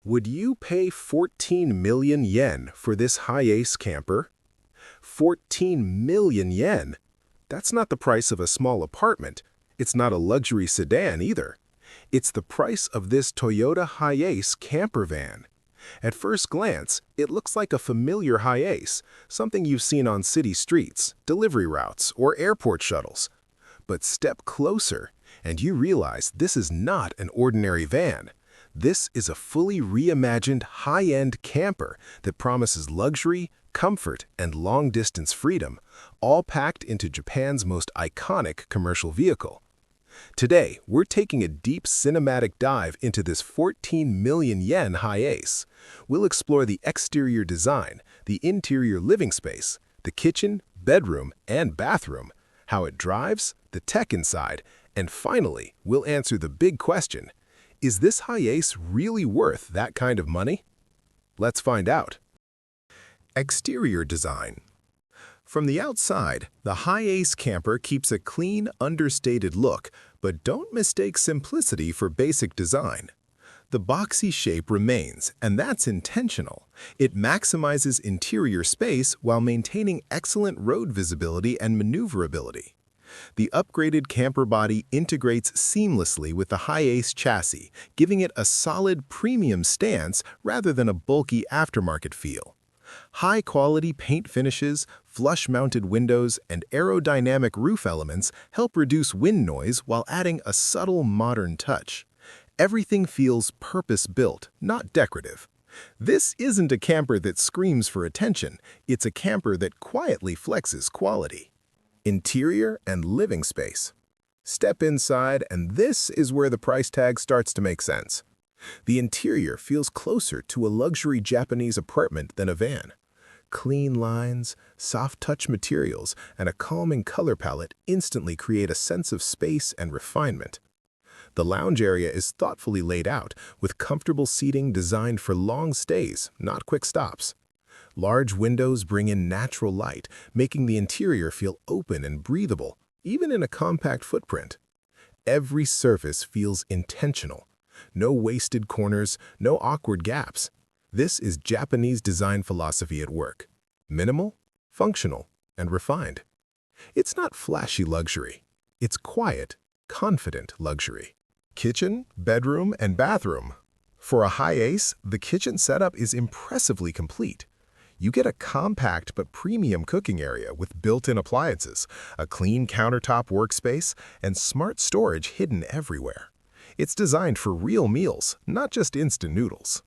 Would you pay 14 million yen for this HiAce camper? 14 million yen? That's not the price of a small apartment. It's not a luxury sedan either. It's the price of this Toyota HiAce camper van. At first glance, it looks like a familiar HiAce, something you've seen on city streets, delivery routes, or airport shuttles. But step closer, and you realize this is not an ordinary van. This is a fully reimagined high-end camper that promises luxury, comfort, and long-distance freedom, all packed into Japan's most iconic commercial vehicle. Today, we're taking a deep cinematic dive into this 14 million yen HiAce. We'll explore the exterior design, the interior living space, the kitchen, bedroom, and bathroom, how it drives, the tech inside, and finally, we'll answer the big question: is this HiAce really worth that kind of money? Let's find out. Exterior design. From the outside, the HiAce camper keeps a clean, understated look, but don't mistake simplicity for basic design. The boxy shape remains, and that's intentional. It maximizes interior space while maintaining excellent road visibility and maneuverability. The upgraded camper body integrates seamlessly with the HiAce chassis, giving it a solid premium stance rather than a bulky aftermarket feel. High-quality paint finishes, flush-mounted windows, and aerodynamic roof elements help reduce wind noise while adding a subtle modern touch. Everything feels purpose-built, not decorative. This isn't a camper that screams for attention, it's a camper that quietly flexes quality. Interior and living space. Step inside, and this is where the price tag starts to make sense. The interior feels closer to a luxury Japanese apartment than a van. Clean lines, soft-touch materials, and a calming color palette instantly create a sense of space and refinement. The lounge area is thoughtfully laid out, with comfortable seating designed for long stays, not quick stops. Large windows bring in natural light, making the interior feel open and breathable, even in a compact footprint. Every surface feels intentional. No wasted corners, no awkward gaps. This is Japanese design philosophy at work. Minimal, functional, and refined. It's not flashy luxury. It's quiet, confident luxury. Kitchen, bedroom, and bathroom. For a HiAce, the kitchen setup is impressively complete. You get a compact but premium cooking area with built-in appliances, a clean countertop workspace, and smart storage hidden everywhere. It's designed for real meals, not just instant noodles.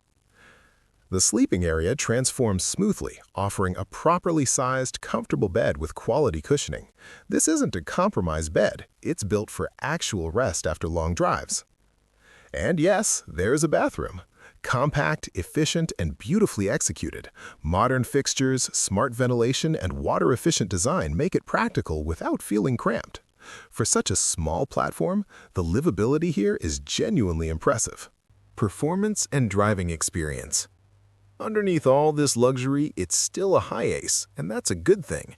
The sleeping area transforms smoothly, offering a properly sized, comfortable bed with quality cushioning. This isn't a compromise bed, it's built for actual rest after long drives. And yes, there's a bathroom. Compact, efficient, and beautifully executed. Modern fixtures, smart ventilation, and water-efficient design make it practical without feeling cramped. For such a small platform, the livability here is genuinely impressive. Performance and driving experience. Underneath all this luxury, it's still a HiAce, and that's a good thing.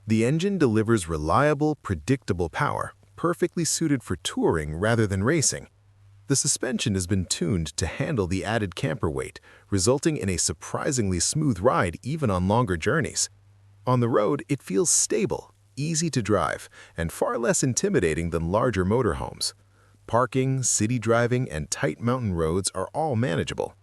The engine delivers reliable, predictable power, perfectly suited for touring rather than racing. The suspension has been tuned to handle the added camper weight, resulting in a surprisingly smooth ride even on longer journeys. On the road, it feels stable, easy to drive, and far less intimidating than larger motorhomes. Parking, city driving, and tight mountain roads are all manageable.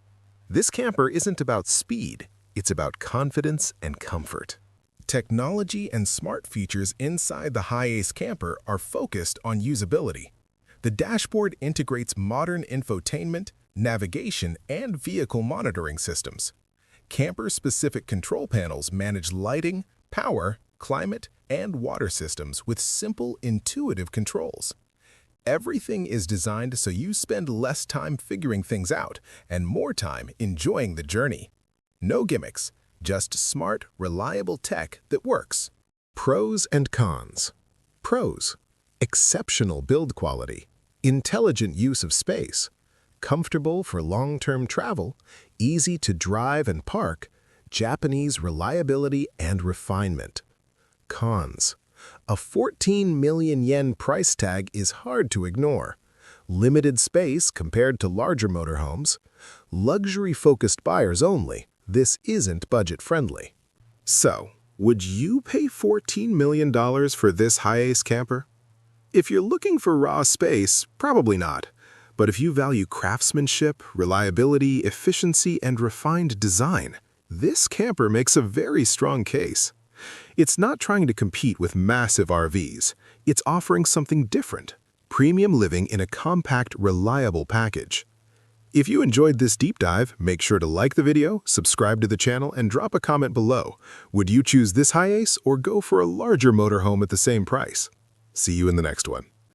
This camper isn't about speed, it's about confidence and comfort. Technology and smart features inside the HiAce camper are focused on usability. The dashboard integrates modern infotainment, navigation, and vehicle monitoring systems. Camper-specific control panels manage lighting, power, climate, and water systems with simple, intuitive controls. Everything is designed so you spend less time figuring things out and more time enjoying the journey. No gimmicks, just smart, reliable tech that works. Pros and cons. Pros: exceptional build quality, intelligent use of space, comfortable for long-term travel, easy to drive and park, Japanese reliability and refinement. Cons: a 14 million yen price tag is hard to ignore. Limited space compared to larger motorhomes, Luxury-focused buyers only, this isn't budget-friendly. So, would you pay $14 million for this HiAce camper? If you're looking for raw space, probably not. But if you value craftsmanship, reliability, efficiency, and refined design, this camper makes a very strong case. It's not trying to compete with massive RVs. It's offering something different: premium living in a compact, reliable package. If you enjoyed this deep dive, make sure to like the video, subscribe to the channel, and drop a comment below. Would you choose this HiAce or go for a larger motorhome at the same price? See you in the next one.